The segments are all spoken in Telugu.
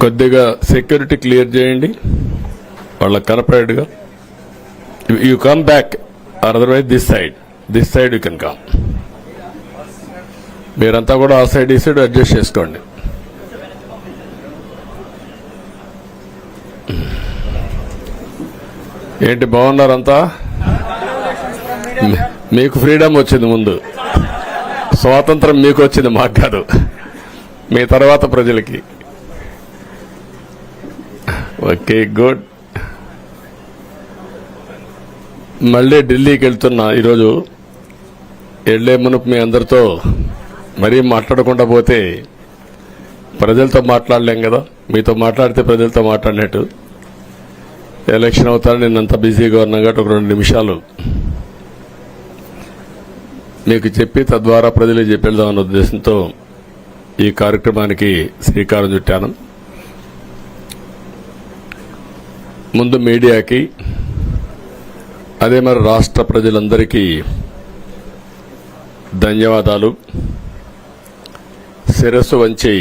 కొద్దిగా సెక్యూరిటీ క్లియర్ చేయండి వాళ్ళకి కనపడేట్టుగా. You come back or otherwise this side you can come. మీరంతా కూడా ఆ సైడ్ ఈ సైడ్ అడ్జస్ట్ చేసుకోండి. ఏంటి బాగున్నారంతా? మీకు ఫ్రీడమ్ వచ్చింది, ముందు స్వాతంత్రం మీకు వచ్చింది, మాకు కాదు. మీ తర్వాత ప్రజలకి. Okay, good. మళ్ళీ ఢిల్లీకి వెళ్తున్నా ఈరోజు. వెళ్లే మునుపు మీ అందరితో మరీ మాట్లాడకుండా పోతే ప్రజలతో మాట్లాడలేం కదా. మీతో మాట్లాడితే ప్రజలతో మాట్లాడినట్టు. ఎలక్షన్ అవుతారని నిన్నంత బిజీగా ఉన్నాం కాబట్టి ఒక 2 నిమిషాలు మీకు చెప్పి తద్వారా ప్రజలకు చెప్పేద్దామన్న ఉద్దేశంతో ఈ కార్యక్రమానికి శ్రీకారం చుట్టాను. ముందు మీడియాకి, అదే మరి రాష్ట్ర ప్రజలందరికీ ధన్యవాదాలు. శిరస్సు వంచి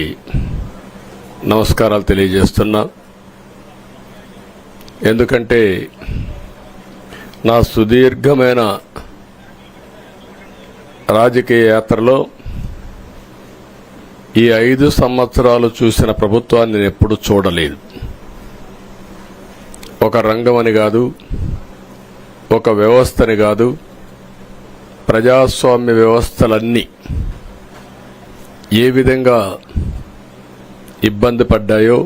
నమస్కారాలు తెలియజేస్తున్నా. ఎందుకంటే నా సుదీర్ఘమైన రాజకీయ యాత్రలో ఈ 5 సంవత్సరాలు చూసిన ప్రభుత్వాన్ని నేను ఎప్పుడూ చూడలేదు. ఒక రంగం అని కాదు, ఒక వ్యవస్థని కాదు, ప్రజాస్వామ్య వ్యవస్థలన్నీ ఏ విధంగా ఇబ్బంది పడ్డాయో,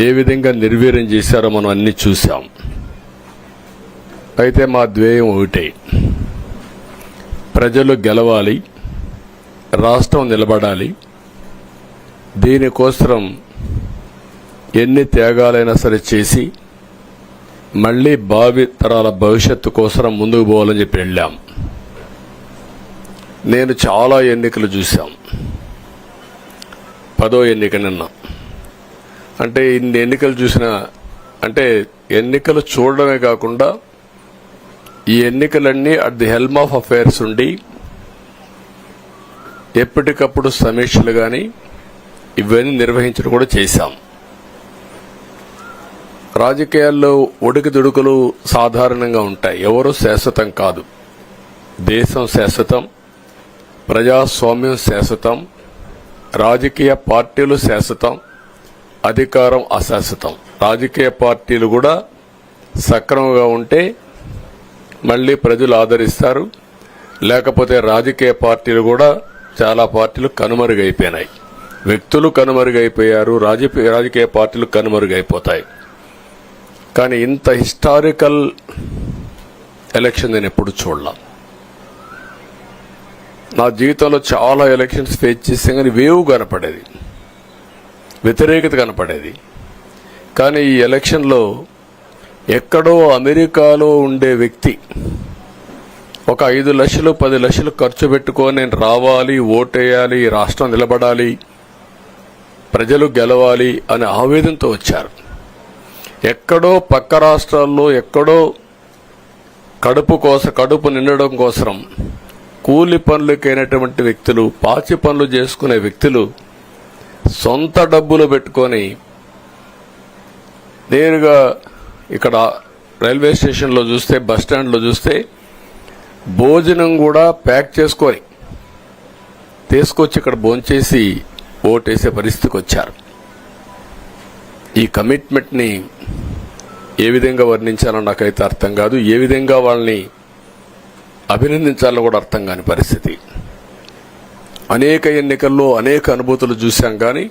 ఏ విధంగా నిర్వీర్యం చేశారో మనం అన్ని చూశాం. అయితే మా ధ్యేయం ఒకటే, ప్రజలు గెలవాలి, రాష్ట్రం నిలబడాలి. దీనికోసం ఎన్ని త్యాగాలైనా సరే చేసి మళ్లీ భావి తరాల భవిష్యత్తు కోసం ముందుకు పోవాలని చెప్పి వెళ్ళాం. నేను చాలా ఎన్నికలు చూశాం. 10వ ఎన్నిక నిన్న. అంటే ఇన్ని ఎన్నికలు చూసినా, అంటే ఎన్నికలు చూడడమే కాకుండా ఈ ఎన్నికలన్నీ at the helm of affairs ఉండి ఎప్పటికప్పుడు సమీక్షలు కానీ ఇవన్నీ నిర్వహించడం కూడా చేశాం. రాజకీయాల్లో ఒడికిదుడుకులు సాధారణంగా ఉంటాయి. ఎవరు శాశ్వతం కాదు. దేశం శాశ్వతం, ప్రజాస్వామ్యం శాశ్వతం, రాజకీయ పార్టీలు శాశ్వతం, అధికారం అశాశ్వతం. రాజకీయ పార్టీలు కూడా సక్రమంగా ఉంటే మళ్లీ ప్రజలు ఆదరిస్తారు. లేకపోతే రాజకీయ పార్టీలు కూడా చాలా పార్టీలు కనుమరుగైపోయినాయి. వ్యక్తులు కనుమరుగైపోయారు, రాజకీయ పార్టీలు కనుమరుగైపోతాయి. కానీ ఇంత హిస్టారికల్ ఎలక్షన్ నేను ఎప్పుడు చూడలా. నా జీవితంలో చాలా ఎలక్షన్స్ ఫేస్ చేసాం, కానీ వేవ్ కనపడేది, వ్యతిరేకత కనపడేది. కానీ ఈ ఎలక్షన్లో ఎక్కడో అమెరికాలో ఉండే వ్యక్తి ఒక 5 లక్షలు 10 లక్షలు ఖర్చు పెట్టుకొని నేను రావాలి, ఓటేయాలి, రాష్ట్రం నిలబడాలి, ప్రజలు గెలవాలి అనే ఆవేదనతో వచ్చారు. ఎక్కడో పక్క రాష్ట్రాల్లో ఎక్కడో కడుపు నిండడం కోసం కూలి పనులకైనటువంటి వ్యక్తులు, పాచి పనులు చేసుకునే వ్యక్తులు సొంత డబ్బులు పెట్టుకొని నేరుగా ఇక్కడ రైల్వే స్టేషన్లో చూస్తే, బస్ స్టాండ్లో చూస్తే భోజనం కూడా ప్యాక్ చేసుకొని తీసుకొచ్చి ఇక్కడ భోంచేసి ఓటేసే పరిస్థితికి వచ్చారు. ఈ కమిట్మెంట్ని ఏ విధంగా వర్ణించాలో నాకైతే అర్థం కాదు. ఏ విధంగా వాళ్ళని అభినందించాలో కూడా అర్థం కాని పరిస్థితి. అనేక ఎన్నికల్లో అనేక అనుభూతులు చూశాం. కానీ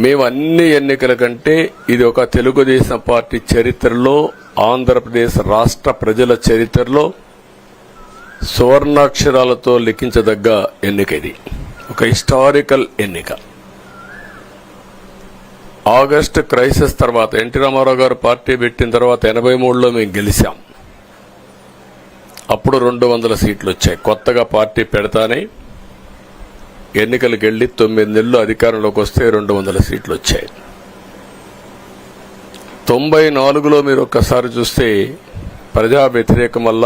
మేము అన్ని ఎన్నికల కంటే ఇది ఒక తెలుగుదేశం పార్టీ చరిత్రలో, ఆంధ్రప్రదేశ్ రాష్ట్ర ప్రజల చరిత్రలో సువర్ణాక్షరాలతో లిఖించదగ్గ ఎన్నిక. ఇది ఒక హిస్టారికల్ ఎన్నిక. ఆగస్టు క్రైసిస్ తర్వాత, ఎన్టీ రామారావు గారు పార్టీ పెట్టిన తర్వాత 83లో మేము గెలిచాం. అప్పుడు 200 సీట్లు వచ్చాయి. కొత్తగా పార్టీ పెడతానే ఎన్నికలకు వెళ్లి 9 నెలలు అధికారంలోకి వస్తే 200 సీట్లు వచ్చాయి. 94లో మీరు ఒక్కసారి చూస్తే ప్రజా వ్యతిరేకం వల్ల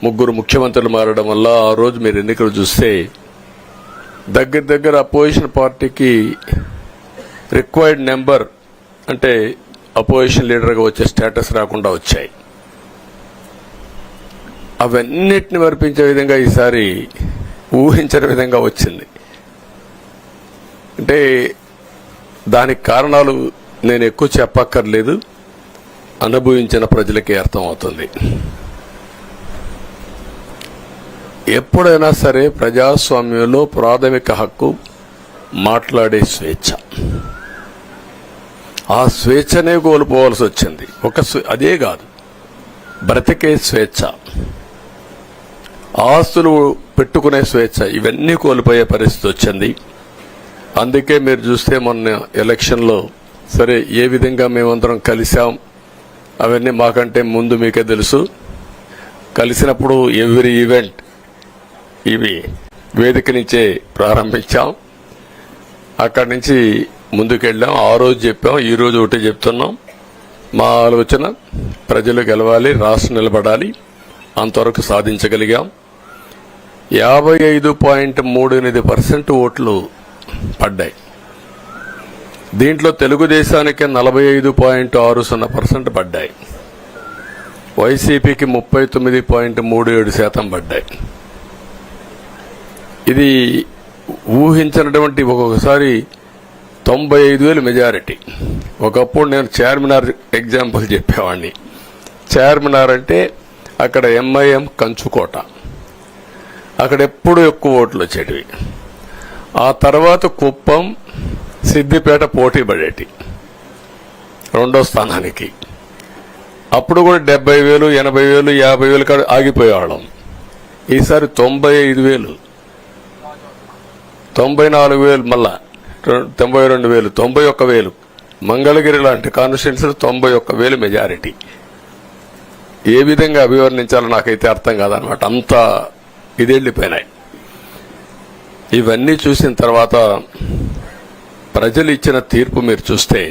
3 ముఖ్యమంత్రులు మారడం వల్ల ఆ రోజు మీరు ఎన్నికలు చూస్తే దగ్గర అపోజిషన్ పార్టీకి రిక్వైర్డ్ నెంబర్ అంటే అపోజిషన్ లీడర్గా వచ్చే స్టేటస్ రాకుండా వచ్చాయి. అవన్నిటిని వర్పించే విధంగా ఈసారి ఊహించని విధంగా వచ్చింది. అంటే దానికి కారణాలు నేను ఎక్కువ చెప్పక్కర్లేదు, అనుభవించిన ప్రజలకే అర్థమవుతుంది. ఎప్పుడైనా సరే ప్రజాస్వామ్యంలో ప్రాథమిక హక్కు మాట్లాడే స్వేచ్ఛ. ఆ స్వేచ్ఛనే కోల్పోవాల్సి వచ్చింది. అదే కాదు, బ్రతికే స్వేచ్ఛ, ఆస్తులు పెట్టుకునే స్వేచ్ఛ, ఇవన్నీ కోల్పోయే పరిస్థితి వచ్చింది. అందుకే మీరు చూస్తే మొన్న ఎలక్షన్లో సరే ఏ విధంగా మేమందరం కలిసాం అవన్నీ మాకంటే ముందు మీకే తెలుసు. కలిసినప్పుడు ఎవ్రీ ఈవెంట్ ఇవి వేదిక నుంచే ప్రారంభించాం. అక్కడి నుంచి ముందుకెళ్ళాం. ఆ రోజు చెప్పాం, ఈ రోజు ఒకటి చెప్తున్నాం. మా ఆలోచన ప్రజలు గెలవాలి, రాష్ట్రం నిలబడాలి. అంతవరకు సాధించగలిగాం. 55.38% ఓట్లు పడ్డాయి. దీంట్లో తెలుగుదేశానికి 45.60% పడ్డాయి. వైసీపీకి 39.37% పడ్డాయి. ఇది ఊహించినటువంటి ఒక్కొక్కసారి 95,000 మెజారిటీ. ఒకప్పుడు నేను చార్మినార్ ఎగ్జాంపుల్ చెప్పేవాడిని. చార్మినార్ అంటే అక్కడ ఎంఐఎం కంచుకోట, అక్కడ ఎప్పుడు ఎక్కువ ఓట్లు వచ్చేటివి. ఆ తర్వాత కుప్పం, సిద్దిపేట పోటీ పడేటి రెండో స్థానానికి. అప్పుడు కూడా 70,000, 80,000, 50,000 కాడ ఆగిపోయేవాళ్ళం. ఈసారి 95,000, 94,000, మళ్ళా 92,000, 91,000. మంగళగిరి లాంటి కాన్స్టిట్యున్సీలు 91,000 మెజారిటీ. ఏ విధంగా అభివర్ణించాలో నాకైతే అర్థం కాదనమాట. అంత ఇదెళ్లిపోయినాయి. ఇవన్నీ చూసిన తర్వాత ప్రజలు ఇచ్చిన తీర్పు మీరు చూస్తే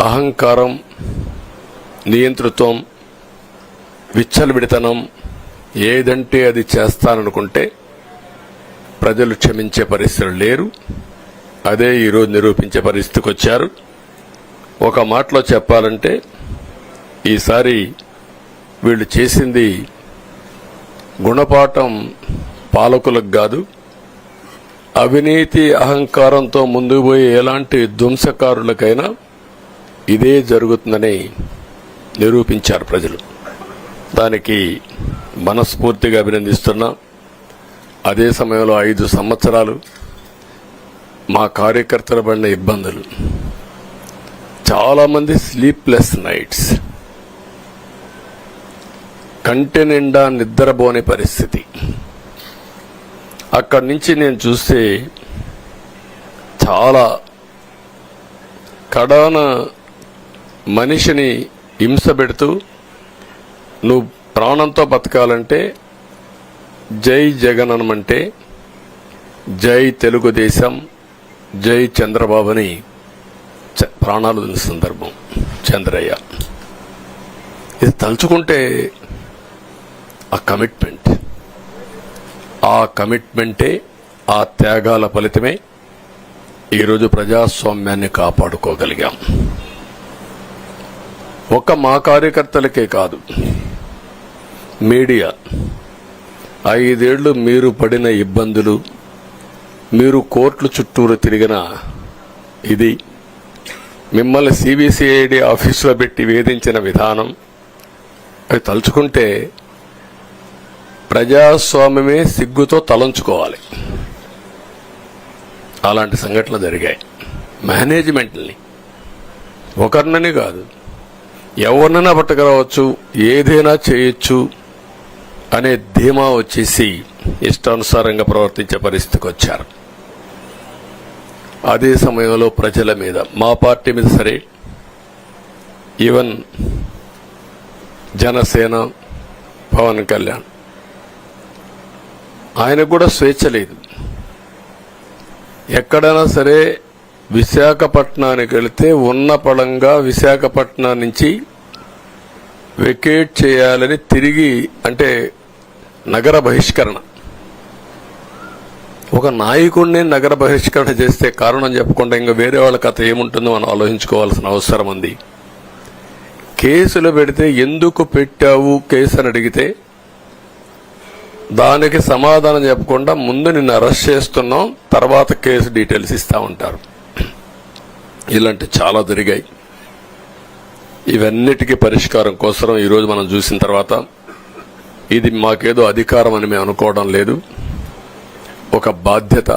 అహంకారం, నియంతృత్వం, విచ్చలవిడితనం, ఏదంటే అది చేస్తాననుకుంటే ప్రజలు క్షమించే పరిస్థితులు లేరు. అదే ఈరోజు నిరూపించే పరిస్థితికి వచ్చారు. ఒక మాటలో చెప్పాలంటే ఈసారి వీళ్ళు చేసింది గుణపాఠం పాలకులకు కాదు, అవినీతి అహంకారంతో ముందుకు పోయే ఎలాంటి ధ్వంసకారులకైనా ఇదే జరుగుతుందని నిరూపించారు ప్రజలు. దానికి మనస్ఫూర్తిగా అభినందిస్తున్నా. అదే సమయంలో 5 సంవత్సరాలు మా కార్యకర్తల పడిన ఇబ్బందులు, చాలా మంది స్లీప్లెస్ నైట్స్, కంటి నిండా నిద్రపోని పరిస్థితి. అక్కడి నుంచి నేను చూస్తే చాలా కడాన మనిషిని హింస పెడుతూ, నువ్వు ప్రాణంతో బతకాలంటే జై జగన్ అనమంటే జై తెలుగుదేశం, జై చంద్రబాబుని ప్రాణాలు వదిలిన సందర్భం చంద్రయ్య. ఇది తలుచుకుంటే ఆ కమిట్మెంటే, ఆ త్యాగాల ఫలితమే ఈరోజు ప్రజాస్వామ్యాన్ని కాపాడుకోగలిగాం. ఒక మా కార్యకర్తలకే కాదు, మీడియా 5 ఏళ్లు మీరు పడిన ఇబ్బందులు, మీరు కోర్టుల చుట్టూరు తిరిగిన ఇది, మిమ్మల్ని సిబిసిఐడి ఆఫీసులో పెట్టి వేధించిన విధానం, అవి తలుచుకుంటే ప్రజాస్వామ్యమే సిగ్గుతో తలంచుకోవాలి. అలాంటి సంఘటనలు జరిగాయి. మేనేజ్మెంట్ని ఒకరినని కాదు, ఎవరినైనా పట్టుకురావచ్చు, ఏదైనా చేయొచ్చు అనే ధీమా వచ్చేసి ఇష్టానుసారంగా ప్రవర్తించే పరిస్థితికి వచ్చారు. అదే సమయంలో ప్రజల మీద, మా పార్టీ మీద సరే, ఈవెన్ జనసేన, పవన్ కళ్యాణ్, ఆయనకు కూడా స్వేచ్ఛ లేదు. ఎక్కడైనా సరే విశాఖపట్నానికి వెళితే ఉన్న పళంగా విశాఖపట్నం నుంచి వెకేట్ చేయాలని తిరిగి, అంటే నగర బహిష్కరణ, ఒక నాయకుడిని నగర బహిష్కరణ చేస్తే కారణం చెప్పకుండా ఇంకా వేరే వాళ్ళ కథ ఏముంటుందో మనం ఆలోచించుకోవాల్సిన అవసరం ఉంది. కేసులు పెడితే ఎందుకు పెట్టావు కేసు అని అడిగితే దానికి సమాధానం చెప్పకుండా ముందు నిన్ను అరెస్ట్ చేస్తున్నాం, తర్వాత కేసు డీటెయిల్స్ ఇస్తా ఉంటారు. ఇలాంటి చాలా జరిగాయి. ఇవన్నిటికీ పరిష్కారం కోసం ఈరోజు మనం చూసిన తర్వాత ఇది మాకేదో అధికారం అని మేము అనుకోవడం లేదు, ఒక బాధ్యత.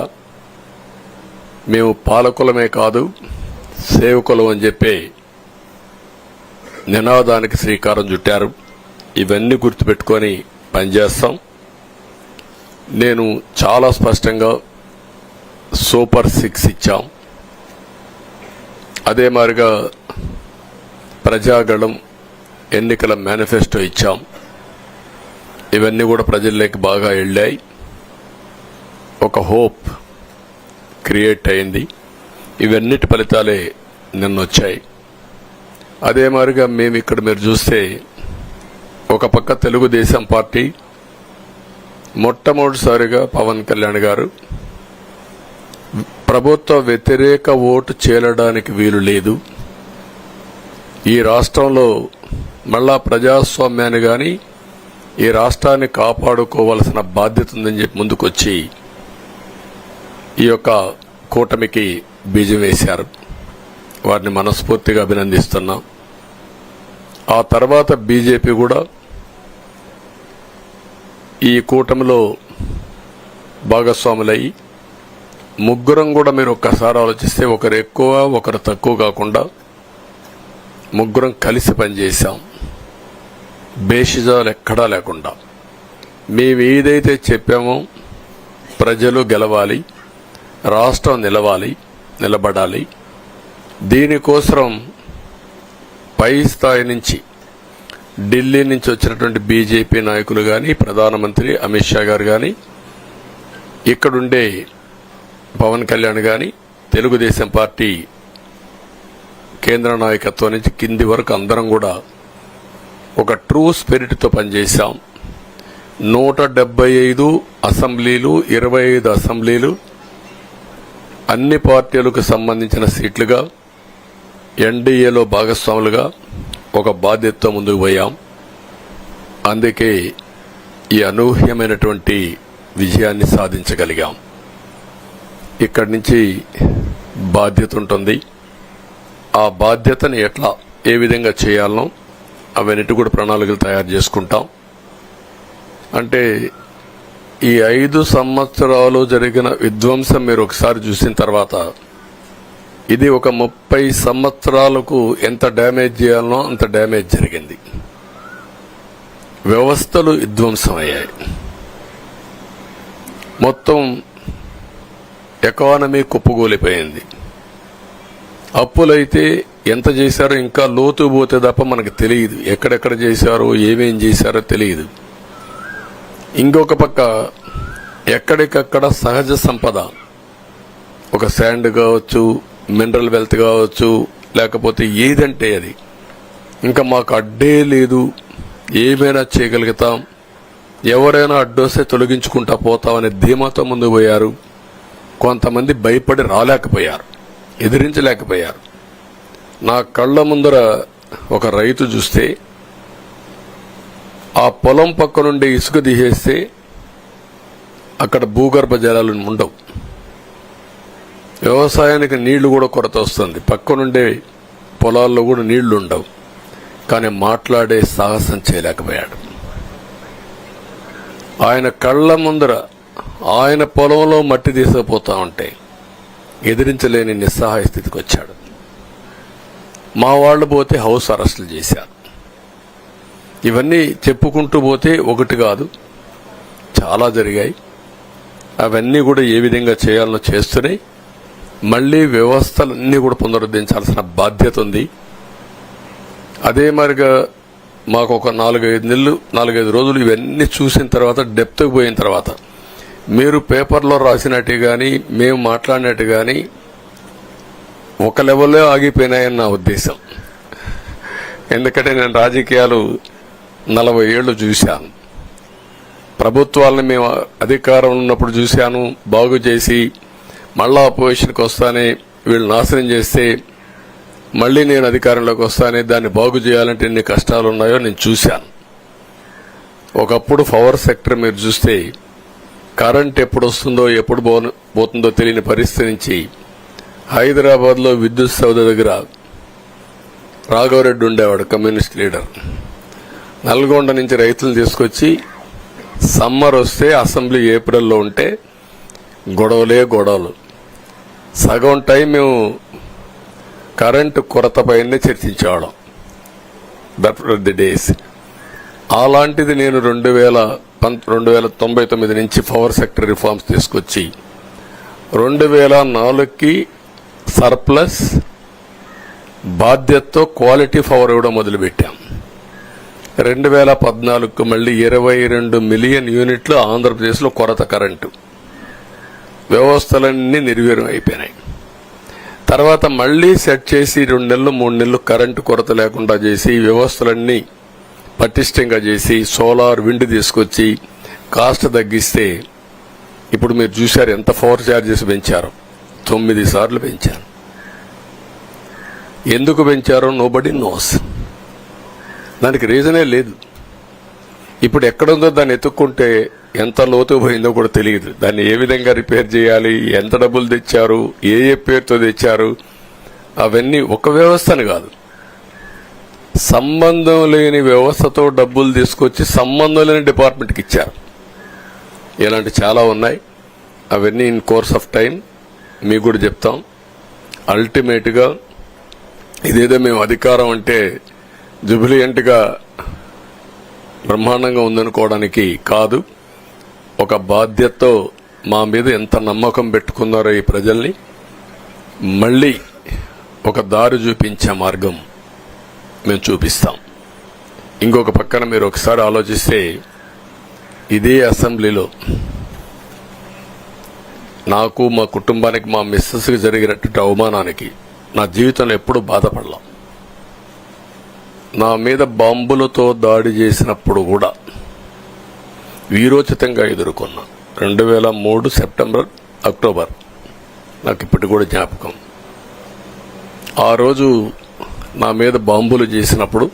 మేము పాలకులమే కాదు సేవకులం అని చెప్పే నినాదానికి శ్రీకారం చుట్టారు. ఇవన్నీ గుర్తుపెట్టుకొని పనిచేస్తాం. నేను చాలా స్పష్టంగా సూపర్ 6 ఇచ్చాం. అదే మాదిరిగా ప్రజాగళం ఎన్నికల మేనిఫెస్టో ఇచ్చాం. ఇవన్నీ కూడా ప్రజల్లోకి బాగా వెళ్ళాయి. ఒక హోప్ క్రియేట్ అయింది. ఇవన్నిటి ఫలితాలే నిన్నొచ్చాయి. అదే మాదిరిగా మేము ఇక్కడ మీరు చూస్తే ఒక పక్క తెలుగుదేశం పార్టీ మొట్టమొదటిసారిగా పవన్ కళ్యాణ్ గారు ప్రభుత్వ వ్యతిరేక ఓటు చేరడానికి వీలు లేదు, ఈ రాష్ట్రంలో మళ్ళా ప్రజాస్వామ్యాన్ని గాని ఈ రాష్ట్రాన్ని కాపాడుకోవాల్సిన బాధ్యత ఉందని చెప్పి ముందుకొచ్చి ఈ యొక్క కూటమికి బీజం వేశారు. వారిని మనస్ఫూర్తిగా అభినందిస్తున్నాం. ఆ తర్వాత బీజేపీ కూడా ఈ కూటమిలో భాగస్వాములయ్యి ముగ్గురం కూడా మీరు ఒక్కసారి ఆలోచిస్తే ఒకరు ఎక్కువ ఒకరు తక్కువ కాకుండా ముగ్గురం కలిసి పనిచేశాం. బేషిజాలు ఎక్కడా లేకుండా మేము ఏదైతే చెప్పామో ప్రజలు గెలవాలి, రాష్ట్రం నిలబడాలి, దీనికోసం పై స్థాయి నుంచి ఢిల్లీ నుంచి వచ్చినటువంటి బీజేపీ నాయకులు గాని, ప్రధానమంత్రి అమిత్ షా గారు గాని, ఇక్కడుండే పవన్ కళ్యాణ్ గాని, తెలుగుదేశం పార్టీ కేంద్ర నాయకత్వం నుంచి కింది వరకు అందరం కూడా ఒక ట్రూ స్పిరిట్ తో పనిచేశాం. 175 అసెంబ్లీలు, 25 అసెంబ్లీలు అన్ని పార్టీలకు సంబంధించిన సీట్లుగా ఎన్డీఏలో భాగస్వాములుగా ఒక బాధ్యతతో ముందుకు పోయాం. అందుకే ఈ అనూహ్యమైనటువంటి విజయాన్ని సాధించగలిగాం. ఇక్కడి నుంచి బాధ్యత ఉంటుంది. ఆ బాధ్యతని ఏ విధంగా చేయాలనో అవన్నిటి కూడా ప్రణాళికలు తయారు చేసుకుంటాం. అంటే ఈ 5 సంవత్సరాలు జరిగిన విధ్వంసం మీరు ఒకసారి చూసిన తర్వాత ఇది ఒక 30 సంవత్సరాలకు ఎంత డ్యామేజ్ చేయాలనో అంత డ్యామేజ్ జరిగింది. వ్యవస్థలు విధ్వంసమయ్యాయి. మొత్తం ఎకానమీ కుప్పగూలిపోయింది. అప్పులైతే ఎంత చేశారో ఇంకా లోతు పోతే తప్ప మనకు తెలియదు. ఎక్కడెక్కడ చేశారో ఏమేం చేశారో తెలియదు. ఇంకొక పక్క ఎక్కడికక్కడ సహజ సంపద, ఒక శాండ్ కావచ్చు, మినరల్ వెల్త్ కావచ్చు, లేకపోతే ఏదంటే అది ఇంకా మాకు అడ్డే లేదు, ఏమైనా చేయగలుగుతాం, ఎవరైనా అడ్డొస్తే తొలగించుకుంటా పోతామనే ధీమాతో ముందుకు పోయారు. కొంతమంది భయపడి రాలేకపోయారు, ఎదిరించలేకపోయారు. నా కళ్ల ముందర ఒక రైతు చూస్తే ఆ పొలం పక్క నుండి ఇసుక తీసేస్తే అక్కడ భూగర్భ జలాలు ఉండవు, వ్యవసాయానికి నీళ్లు కూడా కొరత వస్తుంది, పక్క నుండే పొలాల్లో కూడా నీళ్లు ఉండవు. కానీ మాట్లాడే సాహసం చేయలేకపోయాడు. ఆయన కళ్ల ముందర ఆయన పొలంలో మట్టి తీసుకుపోతా ఉంటే ఎదిరించలేని నిస్సహాయ స్థితికి వచ్చాడు. మా వాళ్ళు పోతే హౌస్ అరెస్టులు చేశారు. ఇవన్నీ చెప్పుకుంటూ పోతే ఒకటి కాదు, చాలా జరిగాయి. అవన్నీ కూడా ఏ విధంగా చేయాలనో చేస్తూనే మళ్లీ వ్యవస్థలన్నీ కూడా పునరుద్ధరించాల్సిన బాధ్యత ఉంది. అదే మరిగా మాకు ఒక 4-5 రోజులు ఇవన్నీ చూసిన తర్వాత డెప్త్కి పోయిన తర్వాత మీరు పేపర్లో రాసినట్టు గాని మేము మాట్లాడినట్టు గాని ఒక లెవెల్లో ఆగిపోయినాయని నా ఉద్దేశం. ఎందుకంటే నేను రాజకీయాలు 40 ఏళ్లు చూశాను. ప్రభుత్వాలను మేము అధికారం ఉన్నప్పుడు చూశాను, బాగు చేసి మళ్ళా అపోజిషన్కి వస్తానే వీళ్ళు నాశనం చేస్తే మళ్ళీ నేను అధికారంలోకి వస్తానే దాన్ని బాగు చేయాలంటే ఎన్ని కష్టాలు ఉన్నాయో నేను చూశాను. ఒకప్పుడు పవర్ సెక్టర్ మీరు చూస్తే కరెంట్ ఎప్పుడు వస్తుందో ఎప్పుడు పోతుందో తెలియని పరిస్థితి నుంచి హైదరాబాద్లో విద్యుత్ సౌధ దగ్గర రాఘవరెడ్డి ఉండేవాడు, కమ్యూనిస్ట్ లీడర్. నల్గొండ నుంచి రైతులు తీసుకొచ్చి సమ్మర్ వస్తే అసెంబ్లీ ఏప్రిల్లో ఉంటే గొడవలు సగం టైం మేము కరెంటు కొరత పైనే చర్చించేవాళ్ళం. That were the days. అలాంటిది నేను 1999 నుంచి పవర్ సెక్టర్ రిఫార్మ్స్ తీసుకొచ్చి 2004కి సర్ప్లస్ బాధ్యతతో క్వాలిటీ పవర్ ఇవ్వడం మొదలుపెట్టాం. 2014కు మళ్లీ 22 మిలియన్ యూనిట్లు ఆంధ్రప్రదేశ్లో కొరత కరెంటు. వ్యవస్థలన్నీ నిర్వీర్యం అయిపోయినాయి. తర్వాత మళ్లీ సెట్ చేసి 2 నెలలు 3 నెలలు కరెంటు కొరత లేకుండా చేసి వ్యవస్థలన్నీ పటిష్టంగా చేసి సోలార్ విండ్ తీసుకొచ్చి కాస్ట్ తగ్గిస్తే ఇప్పుడు మీరు చూశారు ఎంత పవర్ ఛార్జెస్ పెంచారు. 9 సార్లు పెంచారు. ఎందుకు పెంచారో నోబడీ నోస్. దానికి రీజనే లేదు. ఇప్పుడు ఎక్కడుందో దాన్ని ఎత్తుక్కుంటే ఎంత లోతు పోయిందో కూడా తెలియదు. దాన్ని ఏ విధంగా రిపేర్ చేయాలి, ఎంత డబ్బులు తెచ్చారు, ఏ పేరుతో తెచ్చారు, అవన్నీ ఒక వ్యవస్థని కాదు, సంబంధం లేని వ్యవస్థతో డబ్బులు తీసుకొచ్చి సంబంధం లేని డిపార్ట్మెంట్కి ఇచ్చారు. ఇలాంటి చాలా ఉన్నాయి. అవన్నీ ఇన్ కోర్స్ ఆఫ్ టైం మీకు కూడా చెప్తాం. అల్టిమేట్గా ఇదేదో మేము అధికారం అంటే జుబిలియంట్గా బ్రహ్మాండంగా ఉందనుకోవడానికి కాదు. ఒక బాధ్యతతో మా మీద ఎంత నమ్మకం పెట్టుకున్నారో ఈ ప్రజల్ని మళ్లీ ఒక దారి చూపించే మార్గం మేము చూపిస్తాం. ఇంకొక పక్కన మీరు ఒకసారి ఆలోచిస్తే ఇదే అసెంబ్లీలో నాకు, మా కుటుంబానికి, మా మిస్సెస్కి జరిగినటువంటి అవమానానికి నా జీవితంలో ఎప్పుడూ బాధపడలా. నా మీద బాంబులతో దాడి చేసినప్పుడు కూడా వీరోచితంగా ఎదుర్కొన్నా. 2003 సెప్టెంబర్, అక్టోబర్ నాకు ఇప్పటికి కూడా జ్ఞాపకం. ఆ రోజు నా మీద బాంబులు చేసినప్పుడు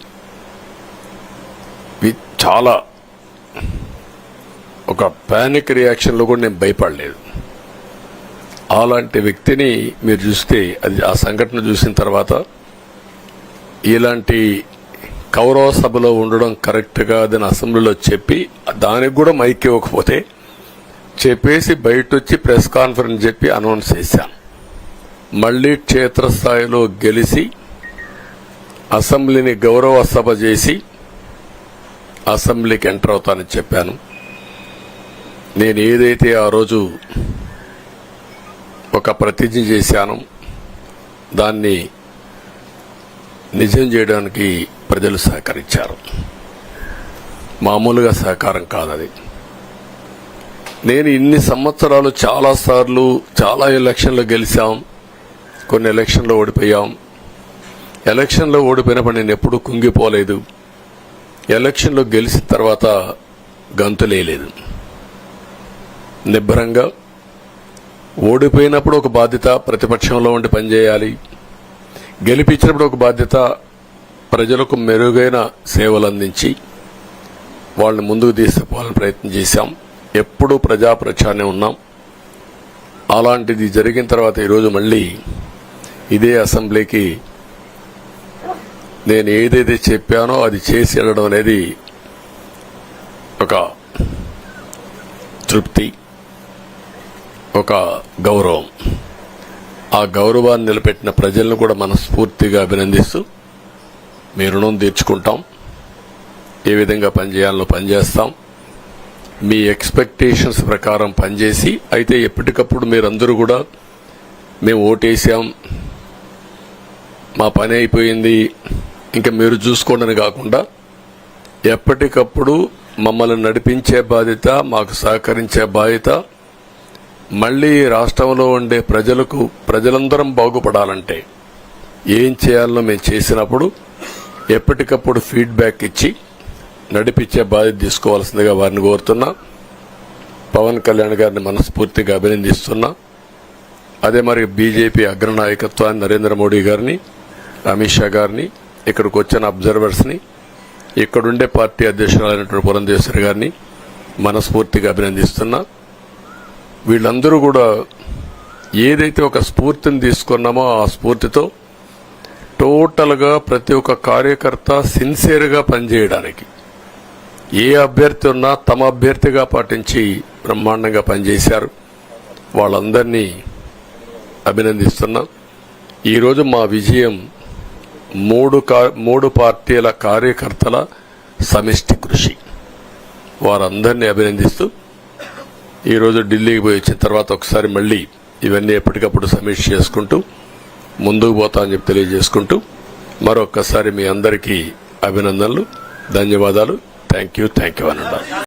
చాలా ఒక పానిక్ రియాక్షన్లో కూడా నేను భయపడలేదు. అలాంటి వ్యక్తిని మీరు చూస్తే అది ఆ సంఘటన చూసిన తర్వాత ఇలాంటి కౌరవ సభలో ఉండడం కరెక్ట్గా అదని అసెంబ్లీలో చెప్పి దానికి కూడా మైక్ ఇవ్వకపోతే చెప్పేసి బయట వచ్చి ప్రెస్ కాన్ఫరెన్స్ చెప్పి అనౌన్స్ చేశాను. మళ్లీ క్షేత్రస్థాయిలో గెలిచి అసెంబ్లీని గౌరవ సభ చేసి అసెంబ్లీకి ఎంటర్ అవుతానని చెప్పాను. నేను ఏదైతే ఆ రోజు ఒక ప్రతిజ్ఞ చేశానో దాన్ని నిజం చేయడానికి ప్రజలు సహకరించారు. మామూలుగా సహకారం కాదది. నేను ఇన్ని సంవత్సరాలు చాలాసార్లు చాలా ఎలక్షన్లో గెలిచాం, కొన్ని ఎలక్షన్లో ఓడిపోయాం. ఎలక్షన్లో ఓడిపోయినప్పుడు నేను ఎప్పుడూ కుంగిపోలేదు. ఎలక్షన్లో గెలిచిన తర్వాత గంతులేదు. నిబ్బరంగా ఓడిపోయినప్పుడు ఒక బాధ్యత ప్రతిపక్షంలో ఉండి పనిచేయాలి, గెలిపించినప్పుడు ఒక బాధ్యత ప్రజలకు మెరుగైన సేవలు అందించి వాళ్ళని ముందుకు తీసుకుపోవాలని ప్రయత్నం చేశాం. ఎప్పుడూ ప్రజాప్రచారనే ఉన్నాం. అలాంటిది జరిగిన తర్వాత ఈరోజు మళ్ళీ ఇదే అసెంబ్లీకి నేను ఏదైతే చెప్పానో అది చేసి వెళ్ళడం అనేది ఒక తృప్తి, ఒక గౌరవం. ఆ గౌరవాన్ని నిలబెట్టిన ప్రజలను కూడా మనస్ఫూర్తిగా అభినందిస్తూ మీ రుణం తీర్చుకుంటాం. ఏ విధంగా పనిచేయాలో పనిచేస్తాం. మీ ఎక్స్పెక్టేషన్స్ ప్రకారం పనిచేసి అయితే ఎప్పటికప్పుడు మీరందరూ కూడా మేము ఓటేసాం, మా పని అయిపోయింది, ఇంకా మీరు చూసుకోండి కాకుండా ఎప్పటికప్పుడు మమ్మల్ని నడిపించే బాధ్యత, మాకు సహకరించే బాధ్యత, మళ్లీ రాష్ట్రంలో ఉండే ప్రజలందరం బాగుపడాలంటే ఏం చేయాలో మేము చేసినప్పుడు ఎప్పటికప్పుడు ఫీడ్బ్యాక్ ఇచ్చి నడిపించే బాధ్యత తీసుకోవాల్సిందిగా వారిని కోరుతున్నా. పవన్ కళ్యాణ్ గారిని మనస్ఫూర్తిగా అభినందిస్తున్నా. అదే మరి బీజేపీ అగ్రనాయకత్వాన్ని నరేంద్ర మోడీ గారిని, అమిత్ షా గారిని, ఇక్కడికి వచ్చిన అబ్జర్వర్స్ని, ఇక్కడుండే పార్టీ అధ్యక్షురాలైనటువంటి పురంధేశ్వరి గారిని మనస్ఫూర్తిగా అభినందిస్తున్నా. వీళ్ళందరూ కూడా ఏదైతే ఒక స్ఫూర్తిని తీసుకున్నామో ఆ స్ఫూర్తితో టోటల్గా ప్రతి ఒక్క కార్యకర్త సిన్సియర్గా పనిచేయడానికి, ఏ అభ్యర్థి ఉన్నా తమ అభ్యర్థిగా పాటించి బ్రహ్మాండంగా పనిచేశారు. వాళ్ళందరినీ అభినందిస్తున్నా. ఈరోజు మా విజయం మూడు పార్టీల కార్యకర్తల సమిష్టి కృషి. వారందరినీ అభినందిస్తూ ఈరోజు ఢిల్లీకి పోయి వచ్చిన తర్వాత ఒకసారి మళ్ళీ ఇవన్నీ ఎప్పటికప్పుడు సమీక్ష చేసుకుంటూ ముందుకు పోతా అని చెప్పి తెలియజేసుకుంటూ మరొక్కసారి మీ అందరికీ అభినందనలు, ధన్యవాదాలు. థ్యాంక్ యూ అనండి.